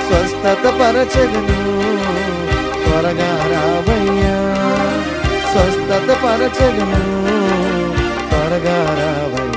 స్వస్థత పరచగను, త్వరగా రావయ్యా. స్వస్థత పరచగను, త్వరగా రావయ్యా.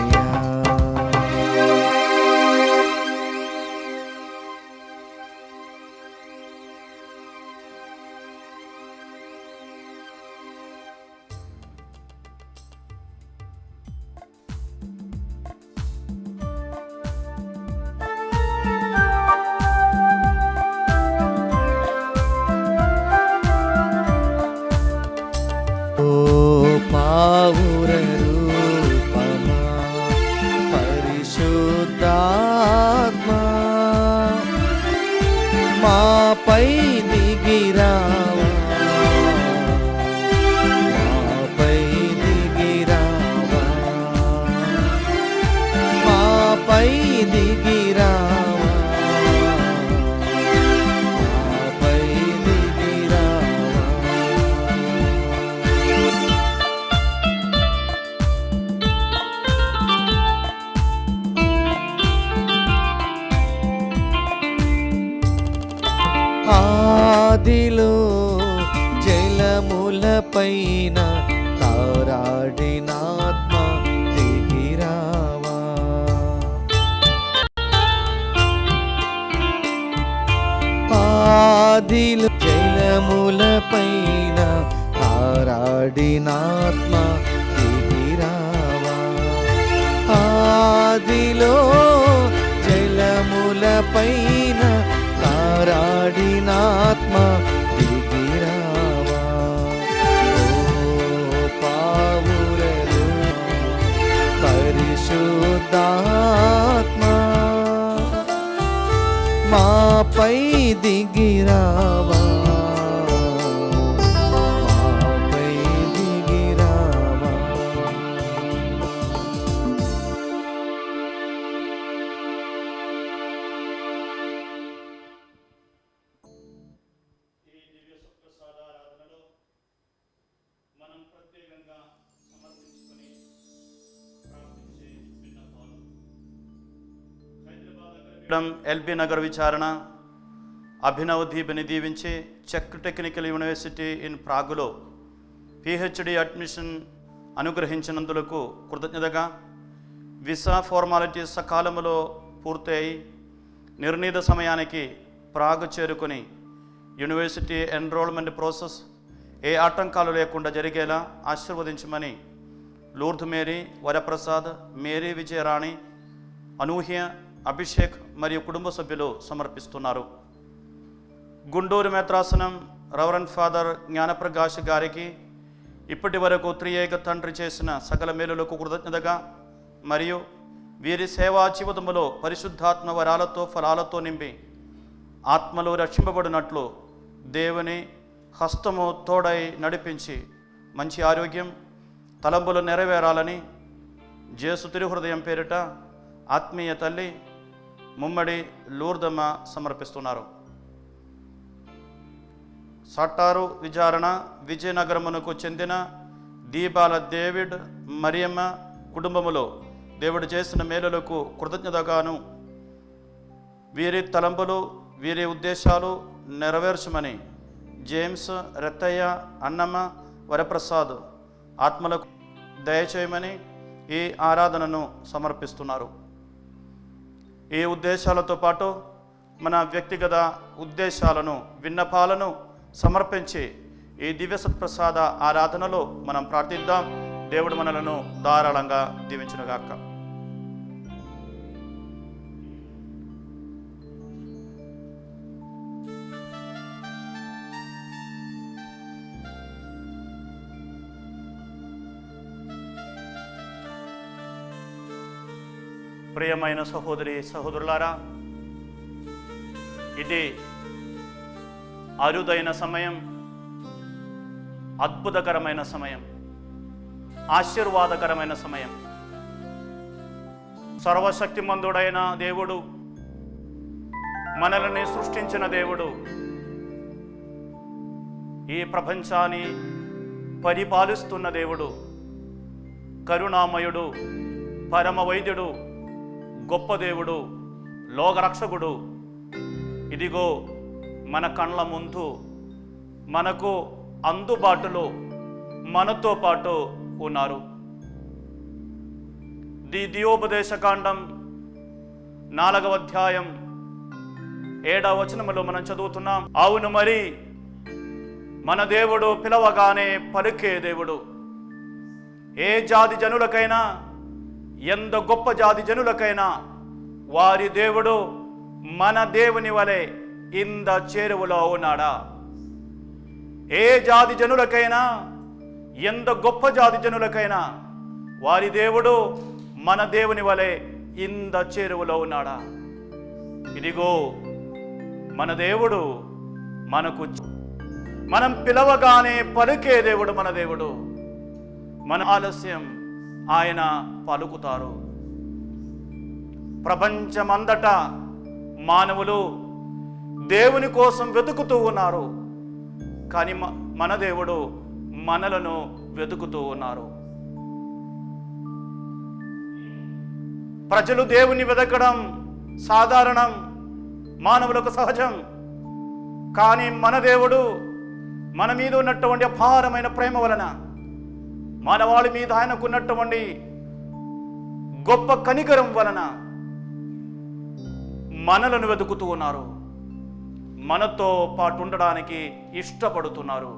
పావుర రూపమా పరిశుద్ధాత్మా, మాపై దిగిరావా, మాపై దిగిరావా, మాపై దిగిరావా, మాపై దిగిరావా. ఆదిలో జలములపైన తారాడినాత్మ దిగిరావా, ఆదిలో జలములపైన తారాడినాత్మ దిగిరావా, ఆదిలో జలములపైన తారాడినాత్మ దిగిరావా. ఓ పావుర పరిశుద్ధాత్మా, మాపై దిగిరావా, మాపై దిగిరావా. ఎల్బీ నగర్ విచారణ అభినవ్ దీప్ని దీవించి చెక్ టెక్నికల్ యూనివర్సిటీ ఇన్ ప్రాగులో పిహెచ్డి అడ్మిషన్ అనుగ్రహించినందులకు కృతజ్ఞతగా వీసా ఫార్మాలిటీస్ సకాలంలో పూర్తయి నిర్ణీత సమయానికి ప్రాగ్ చేరుకొని యూనివర్సిటీ ఎన్రోల్మెంట్ ప్రాసెస్ ఏ ఆటంకాలు లేకుండా జరిగేలా ఆశీర్వదించమని లూర్ద్ మేరీ, వరప్రసాద్, మేరీ విజయరాణి, అనూహ్య, అభిషేక్ మరియు కుటుంబ సభ్యులు సమర్పిస్తున్నారు. గుంటూరు మేత్రాసనం రెవరెండ్ ఫాదర్ జ్ఞానప్రకాష్ గారికి ఇప్పటి వరకు త్రియేక తండ్రి చేసిన సకల మేలులకు కృతజ్ఞతగా మరియు వీరి సేవా జీవితములో పరిశుద్ధాత్మ వరాలతో ఫలాలతో నింపి ఆత్మలో రక్షింపబడినట్లు దేవుని హస్తము తోడై నడిపించి మంచి ఆరోగ్యం తలంపులు నెరవేరాలని జేసు తిరుహృదయం పేరిట ఆత్మీయ తల్లి ముమ్మడి లూర్దమ్మ సమర్పిస్తున్నారు. సట్టారు విచారణ విజయనగరమునకు చెందిన దీపాల డేవిడ్, మరియమ్మ కుటుంబములో దేవుడు చేసిన మేలులకు కృతజ్ఞతగాను వీరి తలంపులు, వీరి ఉద్దేశాలు నెరవేర్చమని జేమ్స్, రత్తయ్య, అన్నమ్మ, వరప్రసాద్ ఆత్మలకు దయచేయమని ఈ ఆరాధనను సమర్పిస్తున్నారు. ఈ ఉద్దేశాలతో పాటు మన వ్యక్తిగత ఉద్దేశాలను, విన్నపాలను సమర్పించి ఈ దివ్య సత్ప్రసాద ఆరాధనలో మనం ప్రార్థిద్దాం. దేవుడు మనలను ధారాళంగా దీవించునుగాక. ప్రియమైన సహోదరి సహోదరులారా, ఇది అరుదైన సమయం, అద్భుతకరమైన సమయం, ఆశీర్వాదకరమైన సమయం. సర్వశక్తిమంతుడైన దేవుడు, మనల్ని సృష్టించిన దేవుడు, ఈ ప్రపంచాన్ని పరిపాలిస్తున్న దేవుడు, కరుణామయుడు, పరమ వైద్యుడు, గొప్ప దేవుడు, లోకరక్షకుడు, ఇదిగో మన కళ్ళ ముందు మనకు అందుబాటులో మనతో పాటు ఉన్నారు. ద్వితీయోపదేశకాండం 4వ అధ్యాయం 7వ వచనములో మనం చదువుతున్నాం. అవును, మరి మన దేవుడు పిలవగానే పలికే దేవుడు. ఏ జాతి జనులకైనా, ఎంత గొప్ప జాతి జనులకైనా వారి దేవుడు మన దేవుని వలె ఇంద చేరువలో ఉన్నాడా? ఏ జాతి జనులకైనా, ఎంత గొప్ప జాతి జనులకైనా వారి దేవుడు మన దేవుని వలె ఇంద చేరువలో ఉన్నాడా? ఇదిగో మన దేవుడు మనకు, మనం పిలవగానే పలికే దేవుడు మన దేవుడు. మన ఆలస్యం ఆయన పలుకుతారు. ప్రపంచమంతటా మానవులు దేవుని కోసం వెతుకుతూ ఉన్నారు, కానీ మన దేవుడు మనలను వెతుకుతూ ఉన్నారు. ప్రజలు దేవుని వెతకడం సాధారణం, మానవులకు సహజం. కానీ మన దేవుడు మన మీద ఉన్నటువంటి అపారమైన ప్రేమ వలన, మానవాళి మీద ఆయనకున్నటువంటి గొప్ప కనికరం వలన మనలను వెతుకుతూ ఉన్నారు, మనతో పాటు ఉండడానికి ఇష్టపడుతున్నారు.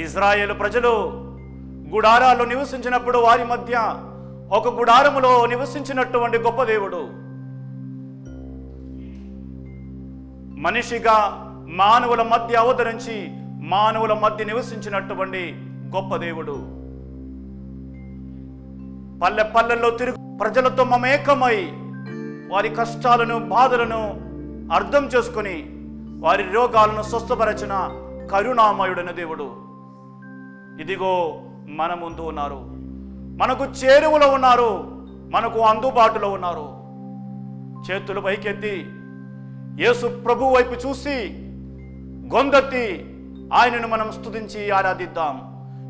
ఇజ్రాయేలు ప్రజలు గుడారాల్లో నివసించినప్పుడు వారి మధ్య ఒక గుడారములో నివసించినటువంటి గొప్ప దేవుడు, మనిషిగా మానవుల మధ్య అవతరించి మానవుల మధ్య నివసించినటువంటి గొప్ప దేవుడు, పల్లె పల్లెల్లో తిరుగు ప్రజలతో మమేకమై వారి కష్టాలను బాధలను అర్థం చేసుకుని వారి రోగాలను స్వస్థపరచిన కరుణామయుడైన దేవుడు ఇదిగో మన ముందు ఉన్నారు, మనకు చేరువలో ఉన్నారు, మనకు అందుబాటులో ఉన్నారు. చేతులు పైకెత్తి యేసు ప్రభు వైపు చూసి గొంతెత్తి ఆయనను మనం స్తుతించి ఆరాధిద్దాం.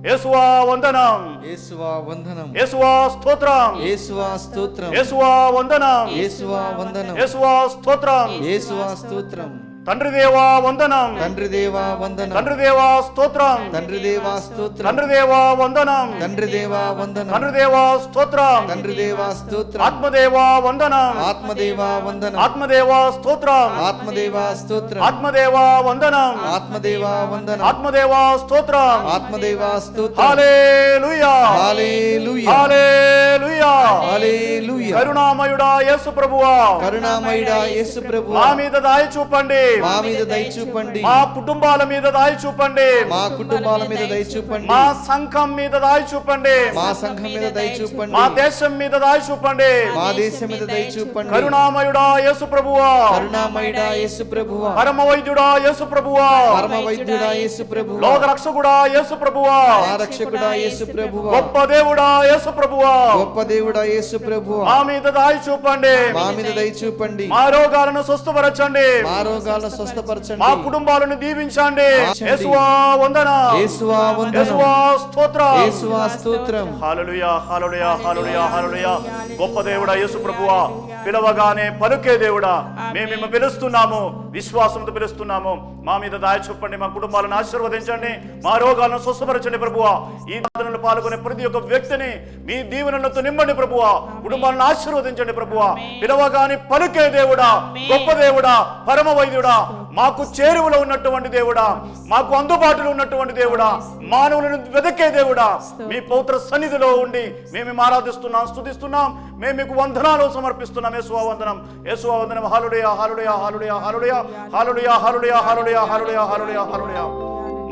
యేసువా వందనం, యేసువా వందనం, యేసువా స్తోత్రం, యేసువా స్తోత్రం, యేసువా వందనం, యేసువా వందనం, యేసువా స్తోత్రం, యేసువా స్తోత్రం. తండ్రి దేవా వందనం, తండ్రి దేవా వందనం, తండ్రి దేవా స్తోత్రం, తండ్రి దేవా స్తోత్రం, తండ్రి దేవా వందనం, తండ్రి దేవా వందనం, తండ్రి దేవా స్తోత్రం, తండ్రి దేవా స్తోత్రం, ఆత్మదేవా వందనం, ఆత్మదేవా వందనం, ఆత్మదేవా స్తోత్రం, ఆత్మదేవా స్తోత్రం, ఆత్మదేవా వందనం, ఆత్మదేవా వందనం, ఆత్మదేవా స్తోత్రం. ఆత్మదేవా స్తోత్రం. హల్లెలూయా, హల్లెలూయా, హల్లెలూయా, హల్లెలూయా. కరుణామయుడా యేసు ప్రభువా, కరుణామయుడా యేసు ప్రభువా, మా మీద దయ చూపండి, మా మీద దయ చూపండి, మా కుటుంబాల మీద దయ చూపండి, మా కుటుంబాల మీద దయ చూపండి, మా సంఘం మీద దయ చూపండి, మా సంఘం మీద దయ చూపండి, మా దేశం మీద దయ చూపండి. మా దేశం మీద దయ చూపండి. కరుణామయుడా యేసు ప్రభువా, కరుణామయుడా యేసు ప్రభువా, పరమ వైద్యుడా యేసు ప్రభువా, పరమ వైద్యుడా యేసు ప్రభువా, లోక రక్షకుడా యేసు ప్రభువా, మా రక్షకుడా యేసు ప్రభువా, గొప్ప దేవుడా యేసు ప్రభువా, గొప్ప దేవుడా యేసు ప్రభువా, మా మీద దయ చూపండి, మా మీద దయ చూపండి, మా రోగాలను స్వస్థపరచండి, మా రోగాలను స్వస్థపరచండి, మా కుటుంబాలను దీవించండి. యేసువా వందనం, యేసువా వందనం, యేసువా స్తోత్రం, యేసువా స్తోత్రం. హల్లెలూయా, హల్లెలూయా, హల్లెలూయా, హల్లెలూయా. గొప్ప దేవుడా యేసు ప్రభువా, పిలవగానే పలుకే దేవుడా, మేము పిలుస్తున్నాము, విశ్వాసంతో పిలుస్తున్నాము. మా మీద దయ చూపండి, మా కుటుంబాలను ఆశీర్వదించండి, మా రోగాలను స్వస్థపరచండి ప్రభువా. ఈ ప్రార్థనలో పాల్గొనే ప్రతి ఒక్క వ్యక్తిని మీ దీవెనలతో నింపండి ప్రభువా, కుటుంబాలను ఆశీర్వదించండి ప్రభువా. పిలవగానే పలుకే దేవుడా, గొప్ప దేవుడా, పరమ వైద్యుడా, మాకు చేరువలో ఉన్నటువంటి దేవుడా, మాకు అందుబాటులో ఉన్నటువంటి దేవుడా, మానవులను వెదకే దేవుడా, మీ పవిత్ర సన్నిధిలో ఉండి మేము ఆరాధిస్తున్నాం, స్తుతిస్తున్నాం. మేము మీకు వందనాలు సమర్పిస్తున్నాం. యేసువా వందనం, యేసువా వందనం. హల్లెలూయా, హల్లెలూయా, హల్లెలూయా, హల్లెలూయా, హల్లెలూయా, హల్లెలూయా, హల్లెలూయా, హల్లెలూయా, హల్లెలూయా, హల్లెలూయా.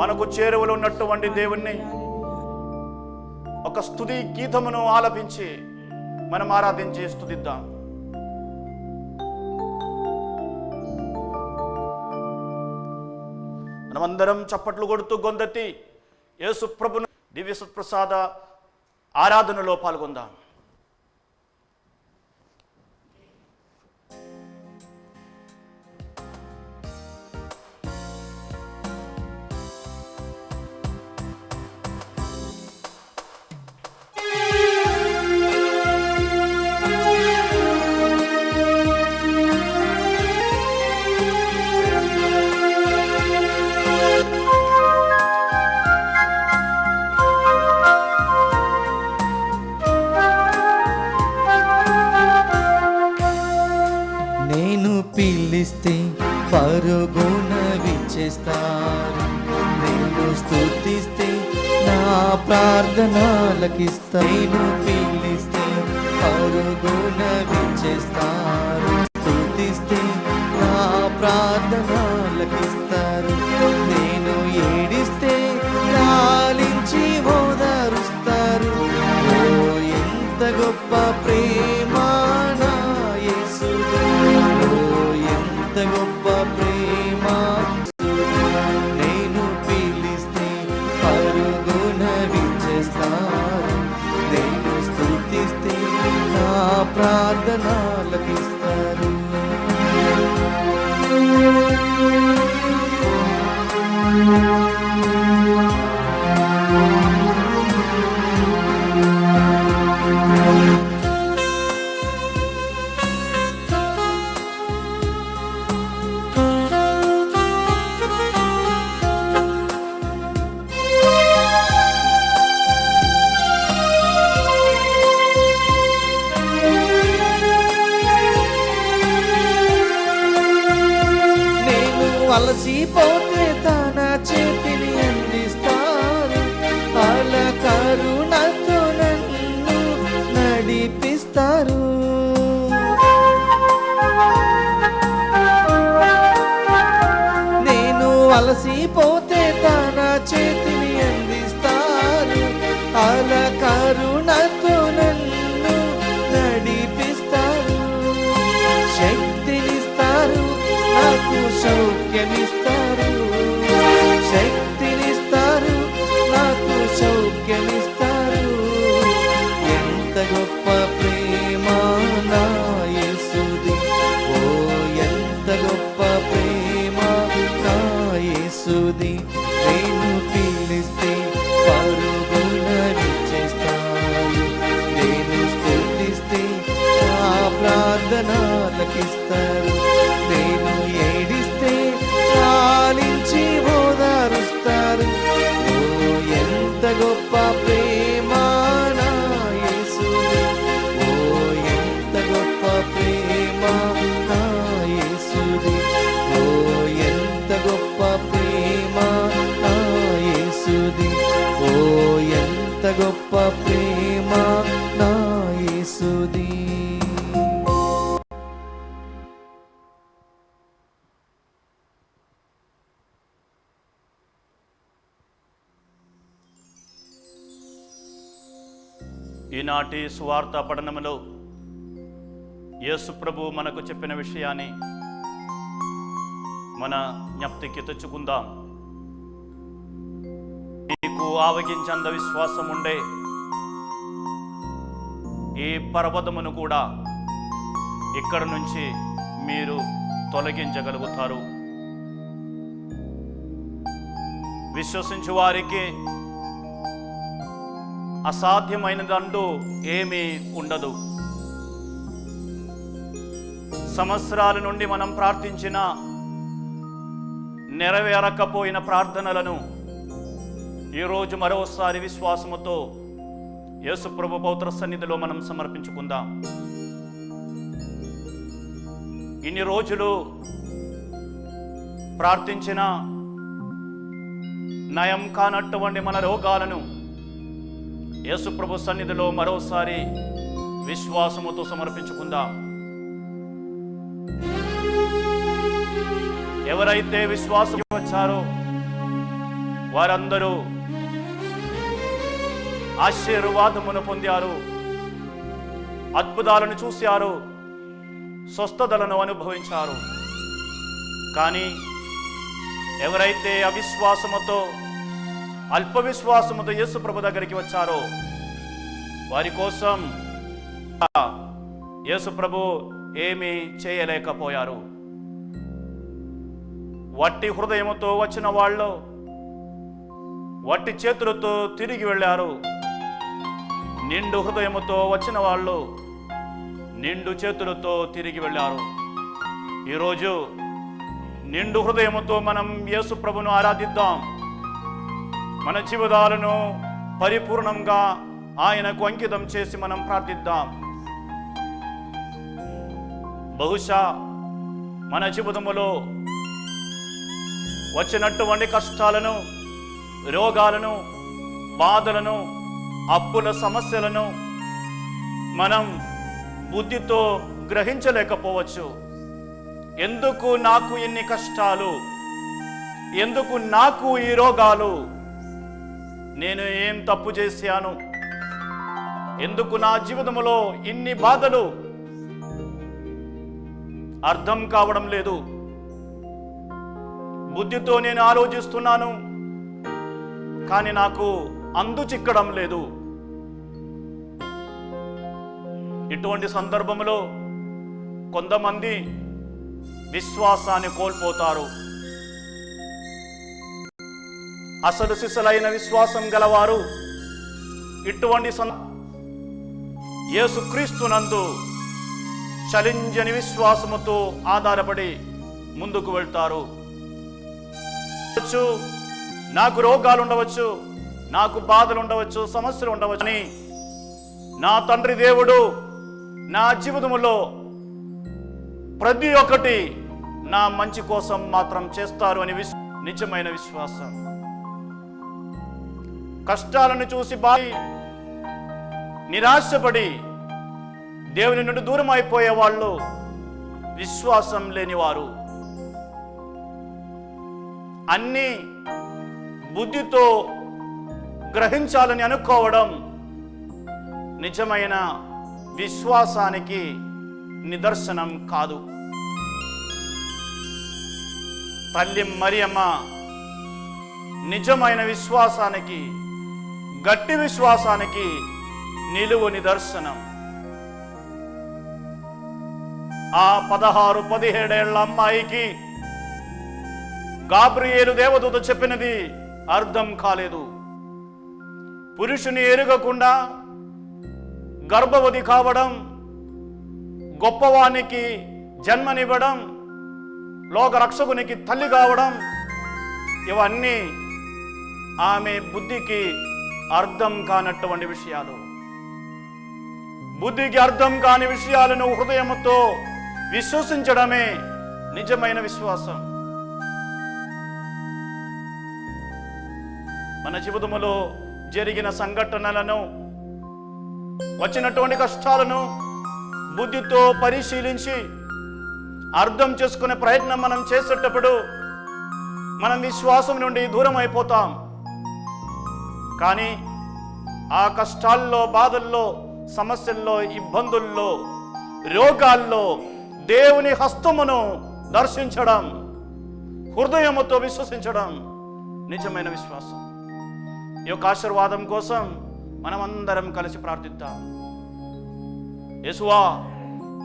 మనకు చేరువలో ఉన్నటువంటి దేవుణ్ణి ఒక స్తుతి గీతమును ఆలపించి మనం ఆరాధించి స్తుతిద్దాం. మనమందరం చప్పట్లు కొడుతూ గొంతెత్తి యేసు ప్రభుని దివ్య సత్ప్రసాద ఆరాధనలో పాల్గొందాం. పరుగున విచ్చేస్తారు. నేను స్తుతిస్తే నా ప్రార్థనలకిస్తా. నేను పిలిస్తే పరుగున విచ్చేస్తారు. స్తుతిస్తే నా ప్రార్థనలకిస్తారు. నేను ఏడిస్తే లాలించి ఓదారుస్తారు. ఓ ఎంత గొప్ప ప్రేమ నా యేసుది. ఓ ఎంత గొప్ప ప్రేమ. నేను పిలిస్తే పరుగున విచ్చేస్తారు. నేను స్తుతిస్తే నా ప్రార్థనలకిస్తారు. అలసిపోతే తన చేతిని అందిస్తారు. అల కరుణతో నన్ను నడిపిస్తారు. నేను అలసిపోతే తన చేతిని అందిస్తారు. అల కరుణతో నన్ను నడిపిస్తారు. శక్తినిస్తారు, నాకు సౌఖ్యమిస్తారు. శక్తినిస్తారు, నాకు సౌఖ్యమిస్తారు. ఎంత గొప్ప ప్రేమ నా యేసుది. ఓ ఎంత గొప్ప ప్రేమ నా యేసుది. నేను పిలిస్తే పరుగున విచ్చేస్తాను. నేను స్తుతిస్తే నా ప్రార్థనలకిస్తారు. నేను ఏడిస్తే లాలించి ఓదారుస్తారు. ఓ ఎంత గొప్ప ప్రేమ నా యేసుది. ఓ ఎంత గొప్ప ప్రేమ నా యేసుది. ఓ ఎంత గొప్ప ప్రేమ నా యేసుది. ఓ ఎంత గొప్ప ప్రేమ నా యేసుది. ఈనాటి సువార్త పఠనములో యేసు ప్రభు మనకు చెప్పిన విషయాన్ని మన జ్ఞప్తికి తెచ్చుకుందాం. మీకు ఆవగించంద విశ్వాసం ఉండే ఈ పర్వతమును కూడా ఇక్కడ నుంచి మీరు తొలగించగలుగుతారు. విశ్వసించు వారికి అసాధ్యమైనదంటూ ఏమీ ఉండదు. సంవత్సరాల నుండి మనం ప్రార్థించిన నెరవేరకపోయిన ప్రార్థనలను ఈరోజు మరోసారి విశ్వాసముతో యేసు ప్రభు పవిత్ర సన్నిధిలో మనం సమర్పించుకుందాం. ఇన్ని రోజులు ప్రార్థించిన నయం కానటువంటి మన రోగాలను యేసు ప్రభు సన్నిధిలో మరోసారి విశ్వాసముతో సమర్పించుకుందాం. ఎవరైతే విశ్వాసం వచ్చారో వారందరూ ఆశీర్వాదమును పొందారు, అద్భుతాలను చూశారు, స్వస్థతలను అనుభవించారు. కానీ ఎవరైతే అవిశ్వాసముతో అల్ప విశ్వాసముతో యేసు ప్రభు దగ్గరికి వచ్చారో వారి కోసం యేసు ప్రభు ఏమీ చేయలేకపోయారు. వట్టి హృదయముతో వచ్చిన వాళ్ళు వట్టి చేతులతో తిరిగి వెళ్ళారు. నిండు హృదయముతో వచ్చిన వాళ్ళు నిండు చేతులతో తిరిగి వెళ్ళారు. ఈరోజు నిండు హృదయముతో మనం యేసు ప్రభును ఆరాధిద్దాం. మన జీవితాలను పరిపూర్ణంగా ఆయనకు అంకితం చేసి మనం ప్రార్థిద్దాం. బహుశా మన జీవితములో వచ్చినటువంటి కష్టాలను, రోగాలను, బాధలను, అప్పుల సమస్యలను మనం బుద్ధితో గ్రహించలేకపోవచ్చు. ఎందుకు నాకు ఇన్ని కష్టాలు, ఎందుకు నాకు ఈ రోగాలు, నేను ఏం తప్పు చేశాను, ఎందుకు నా జీవితంలో ఇన్ని బాధలు, అర్థం కావడం లేదు. బుద్ధితో నేను ఆలోచిస్తున్నాను, కానీ నాకు అందు చిక్కడం లేదు. ఇటువంటి సందర్భంలో కొంతమంది విశ్వాసాన్ని కోల్పోతారు. అసలు సిసలైన విశ్వాసం గలవారు ఇటువంటి యేసుక్రీస్తునందు చలించని విశ్వాసముతో ఆధారపడి ముందుకు వెళ్తారు. నాకు రోగాలు ఉండవచ్చు, నాకు బాధలు ఉండవచ్చు, సమస్యలు ఉండవచ్చు, అని నా తండ్రి దేవుడు నా జీవితంలో ప్రతి ఒక్కటి నా మంచి కోసం మాత్రం చేస్తారు అని నిజమైన విశ్వాసం. కష్టాలను చూసి నిరాశపడి దేవుని నుండి దూరం అయిపోయే వాళ్ళు విశ్వాసం లేనివారు. అన్నీ బుద్ధితో గ్రహించాలని అనుకోవడం నిజమైన విశ్వాసానికి నిదర్శనం కాదు. తల్లి మరియమ్మ నిజమైన విశ్వాసానికి, గట్టి విశ్వాసానికి నిలువు నిదర్శనం. ఆ 16-17 ఏళ్ల అమ్మాయికి గాబ్రియేలు దేవదూత చెప్పినది అర్థం కాలేదు. పురుషుని ఎరుగకుండా గర్భవతి కావడం, గొప్పవానికి జన్మనివ్వడం, లోక రక్షకునికి తల్లి కావడం, ఇవన్నీ ఆమె బుద్ధికి అర్థం కానటువంటి విషయాలు. బుద్ధికి అర్థం కాని విషయాలను హృదయంతో విశ్వసించడమే నిజమైన విశ్వాసం. మన జీవితంలో జరిగిన సంఘటనలను, వచ్చినటువంటి కష్టాలను బుద్ధితో పరిశీలించి అర్థం చేసుకునే ప్రయత్నం మనం చేసేటప్పుడు మనం విశ్వాసం నుండి దూరం అయిపోతాం. కానీ ఆ కష్టాల్లో, బాధల్లో, సమస్యల్లో, ఇబ్బందుల్లో, రోగాల్లో దేవుని హస్తమును దర్శించడం, హృదయముతో విశ్వసించడం నిజమైన విశ్వాసం. ఈ యొక్క ఆశీర్వాదం కోసం మనం అందరం కలిసి ప్రార్థిద్దాం. యేసువా,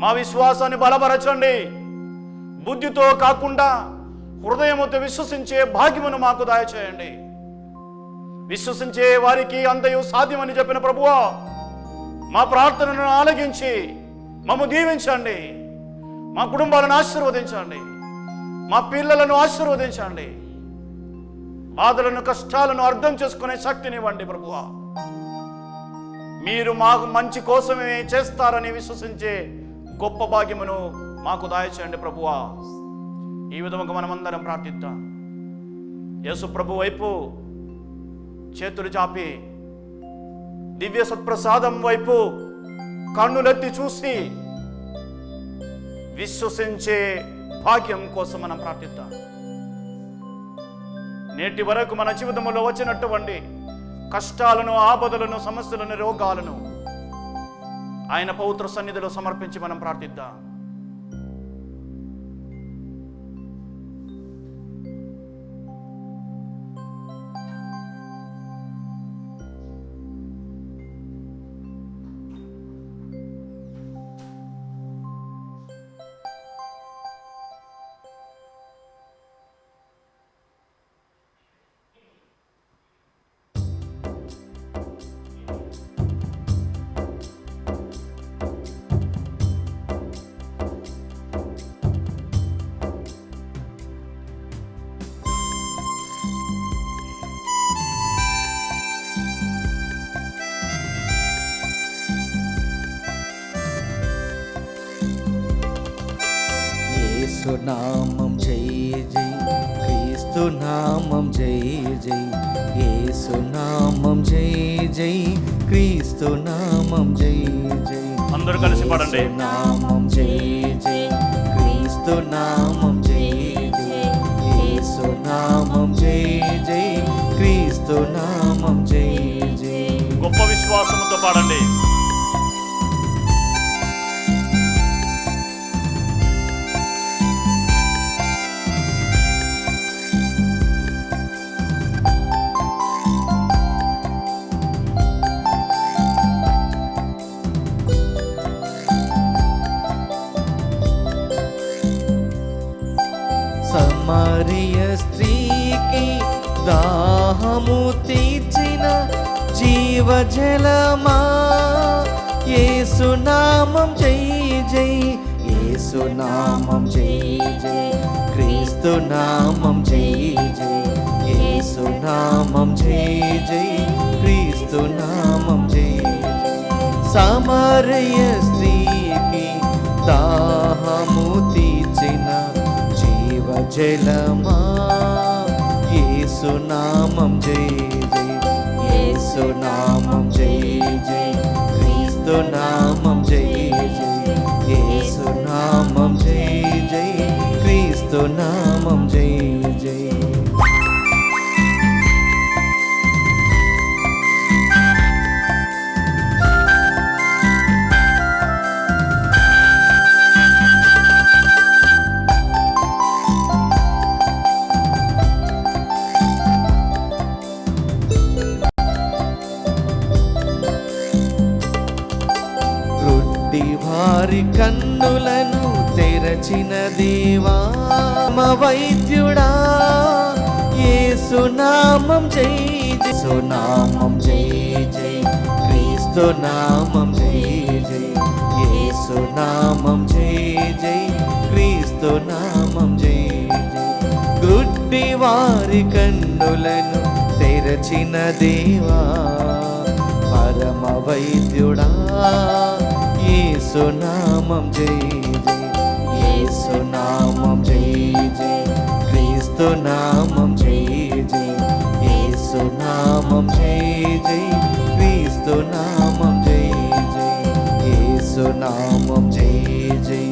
మా విశ్వాసాన్ని బలపరచండి. బుద్ధితో కాకుండా హృదయముతో విశ్వసించే భాగ్యమును మాకు దయచేయండి. విశ్వసించే వారికి అంతయు సాధ్యమని చెప్పిన ప్రభువా, మా ప్రార్థనను ఆలకించి మమ్ము దీవించండి. మా కుటుంబాలను ఆశీర్వదించండి, మా పిల్లలను ఆశీర్వదించండి. బాధలను, కష్టాలను అర్థం చేసుకునే శక్తినివ్వండి ప్రభువా. మీరు మాకు మంచి కోసమే చేస్తారని విశ్వసించే గొప్ప భాగ్యమును మాకు దయచేయండి ప్రభువా. ఈ విధముగా మనమందరం ప్రార్థిద్దాం. యేసు ప్రభు వైపు చేతులు చాపి, దివ్య సత్ప్రసాదం వైపు కన్నులెత్తి చూసి విశ్వసించే భాగ్యం కోసం మనం ప్రార్థిద్దాం. నేటి వరకు మన జీవితంలో వచ్చినటువంటి కష్టాలను, ఆపదలను, సమస్యలను, రోగాలను ఆయన పవిత్ర సన్నిధిలో సమర్పించి మనం ప్రార్థిద్దాం. యేసు నామం జై జై, క్రీస్తు క్రీస్తు నామం జై జై, యేసు నామం జై జై, క్రీస్తు నామం జై జై. అందరూ కలిసి పాడండి. యేసు నామం జై జై, క్రీస్తు నామం జై జై, యేసు నామం జై జై, క్రీస్తు నామం జై జై. గొప్ప విశ్వాసముతో పాడండి. సమరయ స్త్రీకి దాహము తీర్చిన జీవజలమా, యేసు నామం జై జై, యేసు నామం జై జై, క్రీస్తు నామం జై జై, యేసు నామం జై జై, క్రీస్తు నామం జై జై. సమరయ స్త్రీకి దాహము తీర్చిన జీవజలమా, యేసు నామం జై జై, యేసు నామం జై జై, క్రీస్తు నామం జై జై, యేసు నామం జై జై, క్రీస్తు నామం జై జై. వారి కన్నులను తెరచిన దేవా, మా వైద్యుడా, యేసు నామం జై జై, యేసు నామం జై జై, క్రీస్తు నామం జై జై, యేసు నామం జై జై, క్రీస్తు నామం జై జై. గుడ్డి వారి కన్నులను తెరచిన దేవా, పరమ వైద్యుడా, యేసు నామం జై జై, యేసు నామం జై జై, క్రీస్తు నామం జై జై, యేసు నామం జై జై, క్రీస్తు నామం జై జై, యేసు నామం జై జై,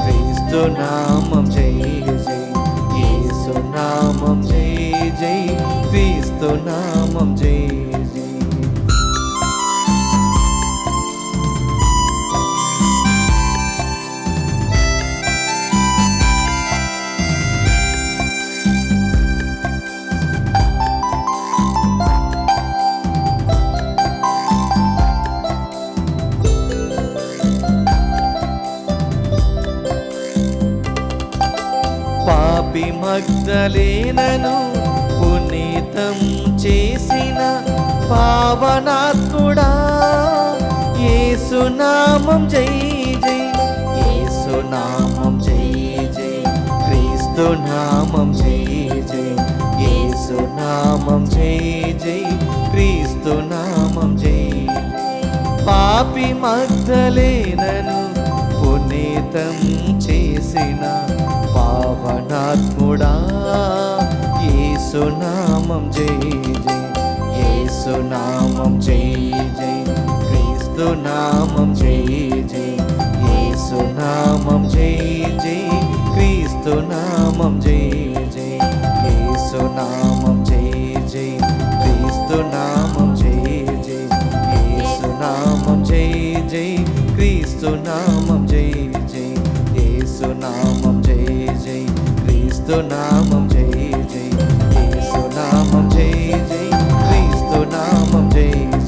క్రీస్తు నామం జై జై, యేసు నామం జై జై, క్రీస్తు నామం జై జై. పాపి మగ్దలేనను పునీతం చేసిన పావనాత్ముడా, యేసు నామం జై జై, యేసు నామం జై జై, క్రీస్తు నామం జై జై, యేసు నామం జై జై, క్రీస్తు నామం జై జై. పాపి మగ్దలేనను పునీతం చేసిన పావనాత్ముడా, యేసు నామం జై జై, యేసు నామం జై జై, క్రీస్తు నామం జై జై, యేసు నామం జై జై, క్రీస్తు నామం జై జై, యేసు నామం జై జై, క్రీస్తు నామం జై జై, యేసు నామం జై జై, క్రీస్తు నామం జై జై, యేసు నామం జై జై, క్రీస్తు నామం జై జై, యేసు నామం జై జై, క్రీస్తు నామం జై జై,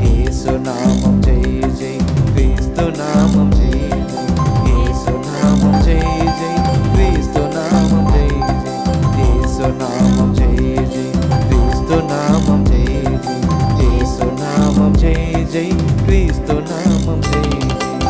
యేసు నామం జై జై, క్రీస్తు నామం జై జై, యేసు నామం జై జై, క్రీస్తు నామం జై జై, యేసు నామం జై జై, క్రీస్తు నామం జై జై, యేసు నామం జై జై, క్రీస్తు నామం జై జై.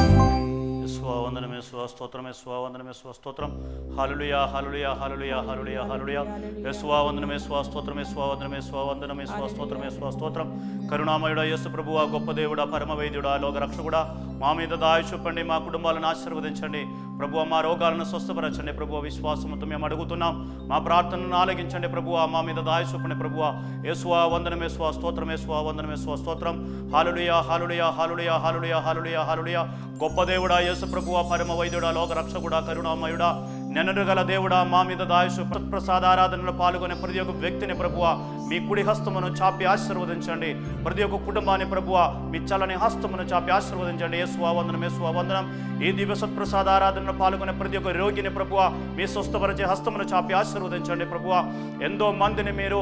వందనం యేసువా స్తోత్రం యేసువా వందనం యేసువా స్తోత్రం హల్లెలూయా హల్లెలూయా హల్లెలూయా హల్లెలూయా హల్లెలూయా యేసువా వందనం యేసువా స్తోత్రం యేసువా వందనం యేసువా వందనం యేసువా స్తోత్రం యేసువా స్తోత్రం కరుణామయుడా యేసు ప్రభువా గొప్ప దేవుడా పరమ వైద్యుడా లోక రక్షకుడా మా మీద దయ చూపండి, మా కుటుంబాలను ఆశీర్వదించండి ప్రభువా, మా రోగాలను స్వస్థపరచండి ప్రభువా. విశ్వాసంతో మేము అడుగుతున్నాం, మా ప్రార్థనను ఆలకించండి ప్రభువా, మా మీద దయ చూపండి ప్రభువా. యేసువా వందనం యేసువా స్తోత్రం యేసువా వందనం యేసువా స్తోత్రం హల్లెలూయా హల్లెలూయా హల్లెలూయా హల్లెలూయా హల్లెలూయా హల్లెలూయా గొప్ప దేవుడా యేసు ప్రభువా పరమ వైద్యుడా లోక రక్షకుడా కరుణామయుడా నెనరుగల దేవుడా మా మీద దాయసు ప్రసాద ఆరాధనలో పాల్గొనే ప్రతి ఒక్క వ్యక్తిని ప్రభువా మీ కుడి హస్తమును చాపి ఆశీర్వదించండి. ప్రతి ఒక్క కుటుంబాన్ని ప్రభువా మీ చల్లని హస్తమును చాపి ఆశీర్వదించండి. యేసువా వందనం యేసువా వందనం. ఈ దివ్య సత్ప్రసాద ఆరాధనలో పాల్గొనే ప్రతి ఒక్క రోగిని ప్రభువా మీ స్వస్థపరిచే హస్తమును చాపి ఆశీర్వదించండి ప్రభువా. ఎంతో మందిని మీరు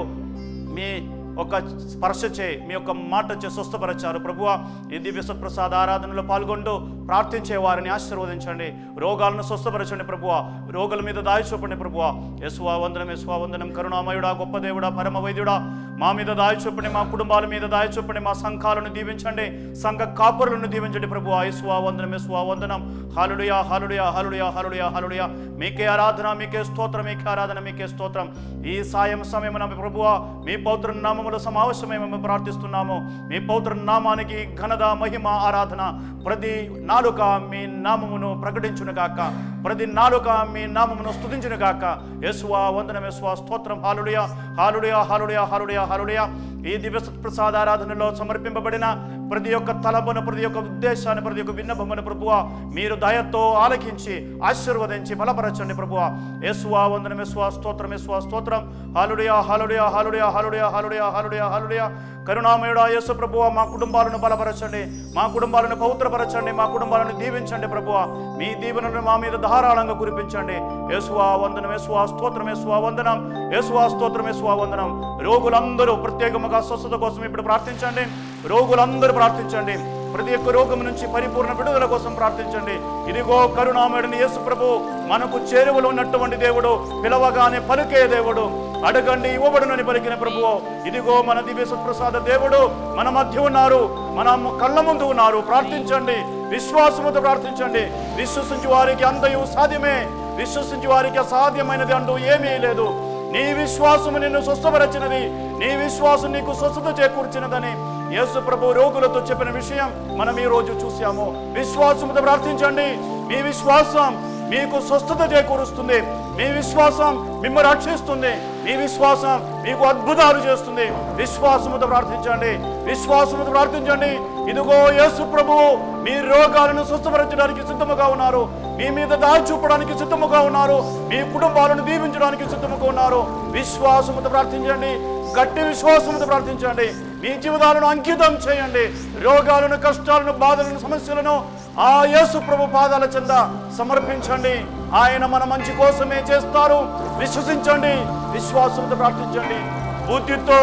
మీ ఒక స్పర్శ చే మీ యొక్క మాట చే స్వస్థపరచారు ప్రభువా. ఈ దివ్య సత్ప్రసాద ఆరాధనలో పాల్గొంటూ ప్రార్థించే వారిని ఆశీర్వదించండి, రోగాలను స్వస్థపరచండి ప్రభువా, రోగుల మీద దాయి చూపండి ప్రభువా. యేసువా వందనం యేసువా వందనం. కరుణామయుడా గొప్ప దేవుడా పరమ వైద్యుడా మా మీద దాయి చూపండి, మా కుటుంబాల మీద దాయి చూపండి, మా సంఘాలను దీవించండి, సంఘ కాపురులను దీవించండి ప్రభువా. యేసువా వందనం యేసువా వందనం. హల్లెలూయా హల్లెలూయా హల్లెలూయా హల్లెలూయా హల్లెలూయా. మీకే ఆరాధన మీకే స్తోత్రం మీకే ఆరాధన మీకే స్తోత్రం. ఈ సాయం సమయమున ప్రభువా మీ పవిత్ర నామములో సమావేశమై మేము ప్రార్థిస్తున్నాము. మీ పవిత్ర నామానికి ఘనత మహిమ ఆరాధన. ప్రతి నాలుక మీ నామమును ప్రకటించును గాక, ప్రతి నాలుక మీ నామమును స్తుతించును గాక. యేసువా వందనం యేసువా స్తోత్రం. హల్లెలూయా హల్లెలూయా హల్లెలూయా హల్లెలూయా హల్లెలూయా. ఈ దివ్య సత్ప్రసాద ఆరాధనలో సమర్పింపబడిన ప్రతి ఒక్క తలపును ప్రతి ఒక్క ఉద్దేశాన్ని ప్రతి ఒక్క విన్నపమును ప్రభువా మీరు దయతో ఆలకించి ఆశీర్వదించి బలపరచండి ప్రభువా. యేసువా వందనం యేసువా స్తోత్రం యేసువా స్తోత్రం. హల్లెలూయా హల్లెలూయా హల్లెలూయా హల్లెలూయా హల్లెలూయా హల్లెలూయా హల్లెలూయా. కరుణామయుడా యేసు ప్రభువా మా కుటుంబాలను బలపరచండి, మా కుటుంబాలను పవిత్రపరచండి, మా కుటుంబాలను దీవించండి ప్రభువా. మీ దీవెనలను మా మీద ధారాళంగా కురిపించండి. యేసువా వందనం యేసువా స్తోత్రం యేసువా వందనం. యేసువా స్తోత్రం యేసువా వందనం. రోగులందరూ ప్రత్యేకముగా స్వస్థత కోసం ఇప్పుడు ప్రార్థించండి. రోగులందరూ ప్రార్థించండి. ప్రతి ఒక్క రోగం నుంచి పరిపూర్ణ విడుదల కోసం ప్రార్థించండి. ఇదిగో కరుణామయుడిని యేసు ప్రభు మనకు చేరువలో ఉన్నటువంటి దేవుడు, పిలవగానే పలికే దేవుడు, అడగండి ఇవ్వబడునని పలికిన ప్రభువు. ఇదిగో మన దివ్య సత్ప్రసాద దేవుడు మన మధ్య ఉన్నారు, మన కళ్ళ ముందు ఉన్నారు. ప్రార్థించండి, విశ్వాసముతో ప్రార్థించండి. విశ్వసించి వారికి అంతయు సాధ్యమే, విశ్వసించి వారికి అసాధ్యమైనది అంటూ ఏమీ లేదు. నీ విశ్వాసము నిన్ను స్వస్థపరచినది, నీ విశ్వాసం నీకు స్వస్థత చేకూర్చినదని యేసు ప్రభు రోగులతో చెప్పిన విషయం మనం ఈ రోజు చూసాము. విశ్వాసముతో ప్రార్థించండి. మీ విశ్వాసం మీకు స్వస్థత చేకూరుస్తుంది, మీ విశ్వాసం మిమ్మల్ని రక్షిస్తుంది, మీ విశ్వాసం మీకు అద్భుతాలు చేస్తుంది. విశ్వాసముతో ప్రార్థించండి, విశ్వాసముతో ప్రార్థించండి. ఇదిగో యేసు ప్రభువు మీ రోగాలను స్వస్థపరచడానికి సిద్ధముగా ఉన్నారు, మీ మీద దారి చూపడానికి సిద్ధముగా ఉన్నారు, మీ కుటుంబాలను దీవించడానికి సిద్ధముగా ఉన్నారు. విశ్వాసముతో ప్రార్థించండి, గట్టి విశ్వాసముతో ప్రార్థించండి. మీ జీవితాలను అంకితం చేయండి. రోగాలను కష్టాలను బాధలను సమస్యలను ఆ యేసు ప్రభు పాదాల చెంత సమర్పించండి. ఆయన మన మంచి కోసమే చేస్తారు. విశ్వసించండి, విశ్వాసంతో ప్రార్థించండి. బుద్ధితో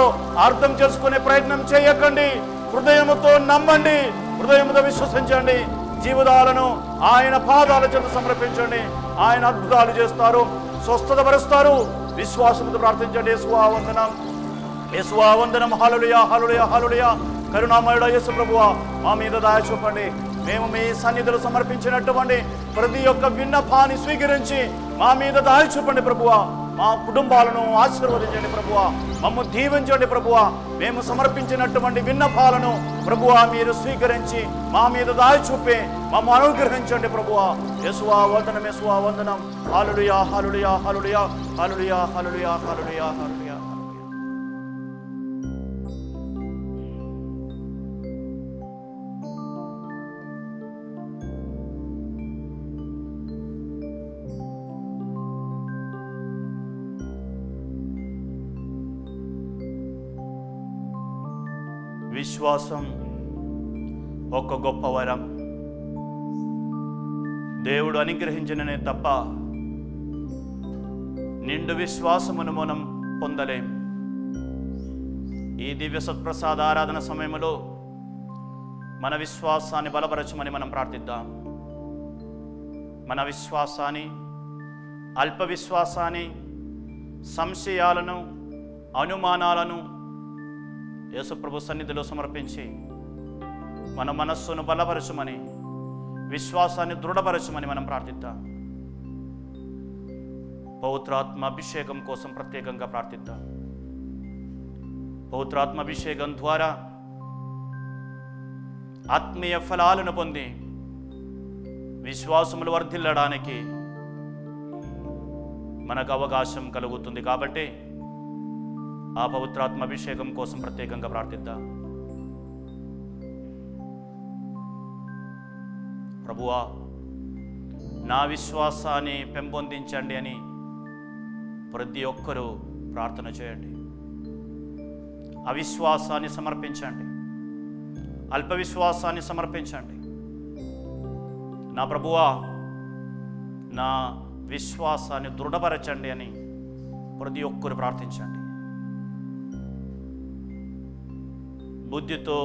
అర్థం చేసుకునే ప్రయత్నం చేయకండి, హృదయముతో నమ్మండి, హృదయముతో విశ్వసించండి. జీవితాలను ఆయన పాదాల చెంత సమర్పించండి. ఆయన అద్భుతాలు చేస్తారు, స్వస్థత పరుస్తారు. విశ్వాసంతో ప్రార్థించండి. యేసువా వందనం యేసువా వందనం. హల్లెలూయా హల్లెలూయా హల్లెలూయా. కరుణామయుడా యేసు ప్రభువా మా మీద దయ చూపండి. మేము మీ సన్నిధిలో సమర్పించినటువంటి ప్రతి ఒక్క విన్నపాన్ని స్వీకరించి మా మీద దయ చూపండి ప్రభువా. మా కుటుంబాలను ఆశీర్వదించండి ప్రభువా, మమ్ము దీవించండి ప్రభువా. మేము సమర్పించినటువంటి విన్నపాలను ప్రభువా మీరు స్వీకరించి మా మీద దయ చూపి మమ్ము అనుగ్రహించండి ప్రభువా. యేసువా వందనం యేసువా వందనం. హల్లెలూయా హల్లెలూయా హల్లెలూయా హల్లెలూయా హల్లెలూయా హల్లెలూయా హల్లెలూయా. విశ్వాసం ఒక గొప్ప వరం. దేవుడు అనుగ్రహించిననే తప్ప నిండు విశ్వాసమును మనం పొందలేం. ఈ దివ్య సత్ప్రసాద ఆరాధన సమయంలో మన విశ్వాసాన్ని బలపరచమని మనం ప్రార్థిద్దాం. మన విశ్వాసాన్ని, అల్ప విశ్వాసాన్ని, సంశయాలను, అనుమానాలను యేసు ప్రభు సన్నిధిలో సమర్పించి మన మనస్సును బలపరచమని, విశ్వాసాన్ని దృఢపరచమని మనం ప్రార్థిద్దాం. పవిత్రాత్మ అభిషేకం కోసం ప్రత్యేకంగా ప్రార్థిద్దాం. పవిత్రాత్మ అభిషేకం ద్వారా ఆత్మీయ ఫలాలను పొంది విశ్వాసములు వర్ధిల్లడానికి మనకు అవకాశం కలుగుతుంది. కాబట్టి ఆ పవిత్రాత్మ అభిషేకం కోసం ప్రత్యేకంగా ప్రార్థిద్దాం. ప్రభువా, నా విశ్వాసాన్ని పెంపొందించండి అని ప్రతి ఒక్కరూ ప్రార్థన చేయండి. అవిశ్వాసాన్ని సమర్పించండి, అల్ప విశ్వాసాన్ని సమర్పించండి. నా ప్రభువా, నా విశ్వాసాన్ని దృఢపరచండి అని ప్రతి ఒక్కరు ప్రార్థించండి. బుద్ధితో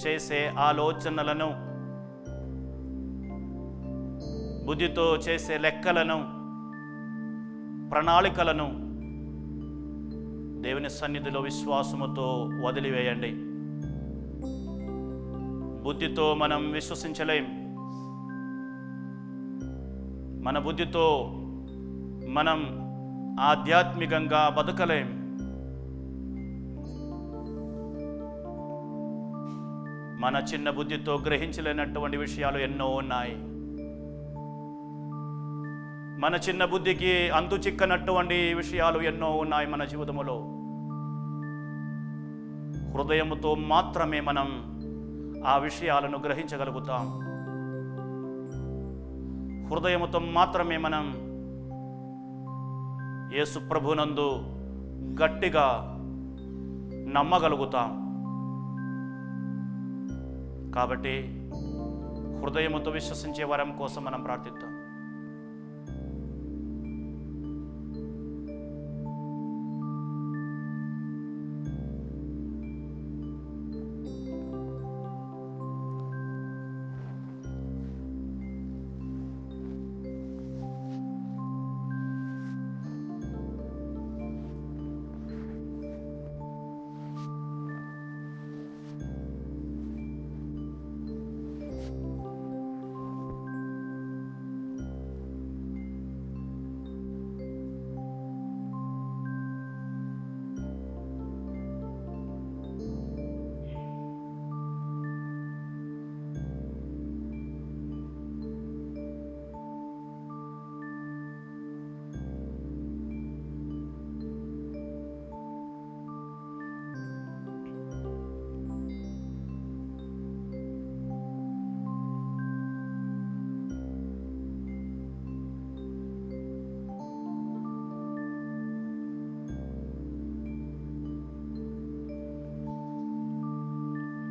చేసే ఆలోచనలను, బుద్ధితో చేసే లెక్కలను, ప్రణాళికలను దేవుని సన్నిధిలో విశ్వాసముతో వదిలివేయండి. బుద్ధితో మనం విశ్వసించలేం. మన బుద్ధితో మనం ఆధ్యాత్మికంగా బతకలేం. మన చిన్న బుద్ధితో గ్రహించలేనటువంటి విషయాలు ఎన్నో ఉన్నాయి. మన చిన్న బుద్ధికి అంతు చిక్కనటువంటి విషయాలు ఎన్నో ఉన్నాయి మన జీవితంలో. హృదయముతో మాత్రమే మనం ఆ విషయాలను గ్రహించగలుగుతాం. హృదయముతో మాత్రమే మనం యేసు ప్రభునందు గట్టిగా నమ్మగలుగుతాం. కాబట్టి హృదయముతో విశ్వసించే వరం కోసం మనం ప్రార్థిద్దాం.